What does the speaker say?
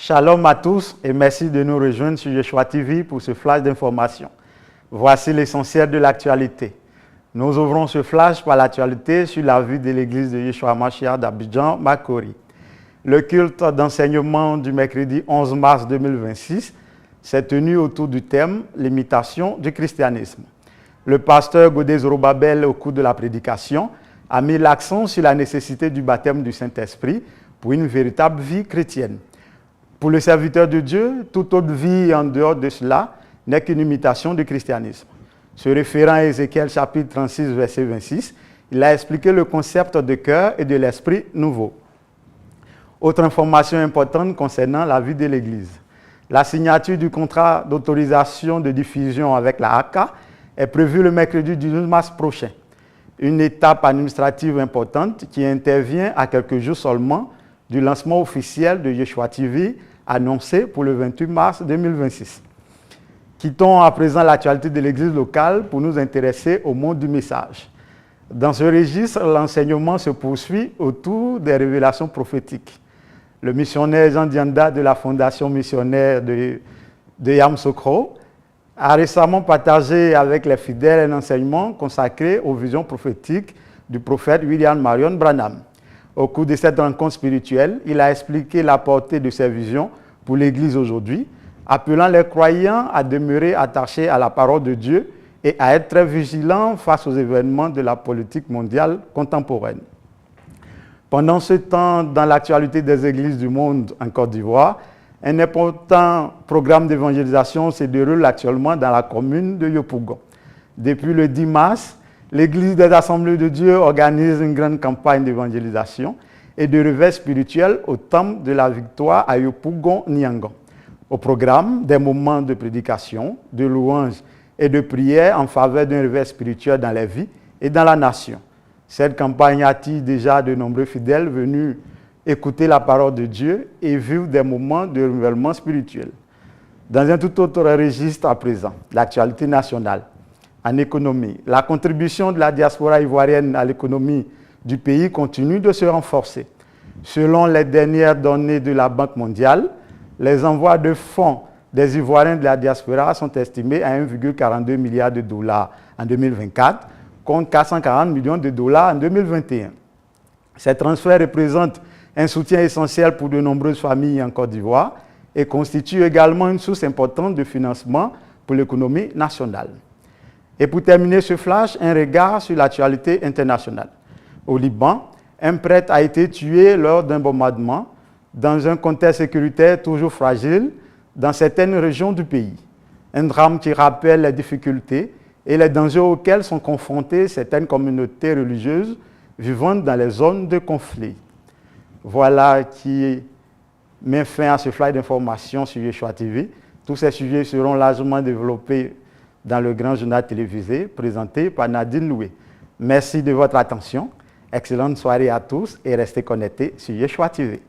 Shalom à tous et merci de nous rejoindre sur Yeshua TV pour ce flash d'information. Voici l'essentiel de l'actualité. Nous ouvrons ce flash par l'actualité sur la vie de l'église de Yeshua Mashiach d'Abidjan, Makori. Le culte d'enseignement du mercredi 11 mars 2026 s'est tenu autour du thème « L'imitation du christianisme ». Le pasteur Godé Zorobabel, au cours de la prédication, a mis l'accent sur la nécessité du baptême du Saint-Esprit pour une véritable vie chrétienne. Pour le serviteur de Dieu, toute autre vie en dehors de cela n'est qu'une imitation du christianisme. Se référant à Ézéchiel chapitre 36, verset 26, il a expliqué le concept de cœur et de l'esprit nouveau. Autre information importante concernant la vie de l'Église. La signature du contrat d'autorisation de diffusion avec la ACA est prévue le mercredi 12 mars prochain. Une étape administrative importante qui intervient à quelques jours seulement du lancement officiel de Yeshua TV annoncé pour le 28 mars 2026. Quittons à présent l'actualité de l'Église locale pour nous intéresser au monde du message. Dans ce registre, l'enseignement se poursuit autour des révélations prophétiques. Le missionnaire Jean Dianda de la Fondation missionnaire de Yamoussoukro a récemment partagé avec les fidèles un enseignement consacré aux visions prophétiques du prophète William Marion Branham. Au cours de cette rencontre spirituelle, il a expliqué la portée de ces visions pour l'Église aujourd'hui, appelant les croyants à demeurer attachés à la parole de Dieu et à être très vigilants face aux événements de la politique mondiale contemporaine. Pendant ce temps, dans l'actualité des églises du monde en Côte d'Ivoire, un important programme d'évangélisation se déroule actuellement dans la commune de Yopougon. Depuis le 10 mars, l'Église des Assemblées de Dieu organise une grande campagne d'évangélisation et de réveil spirituel au temple de la victoire à Yopougon-Niangon. Au programme, des moments de prédication, de louange et de prière en faveur d'un réveil spirituel dans les vies et dans la nation. Cette campagne attire déjà de nombreux fidèles venus écouter la parole de Dieu et vivre des moments de renouvellement spirituel. Dans un tout autre registre à présent, l'actualité nationale. En économie, la contribution de la diaspora ivoirienne à l'économie du pays continue de se renforcer. Selon les dernières données de la Banque mondiale, les envois de fonds des Ivoiriens de la diaspora sont estimés à 1,42 milliard de dollars en 2024, contre 440 millions de dollars en 2021. Ces transferts représentent un soutien essentiel pour de nombreuses familles en Côte d'Ivoire et constituent également une source importante de financement pour l'économie nationale. Et pour terminer ce flash, un regard sur l'actualité internationale. Au Liban, un prêtre a été tué lors d'un bombardement dans un contexte sécuritaire toujours fragile dans certaines régions du pays. Un drame qui rappelle les difficultés et les dangers auxquels sont confrontées certaines communautés religieuses vivant dans les zones de conflit. Voilà qui met fin à ce flash d'information sur Yeshua TV. Tous ces sujets seront largement développés dans le grand journal télévisé présenté par Nadine Loué. Merci de votre attention. Excellente soirée à tous et restez connectés sur Yeshua TV.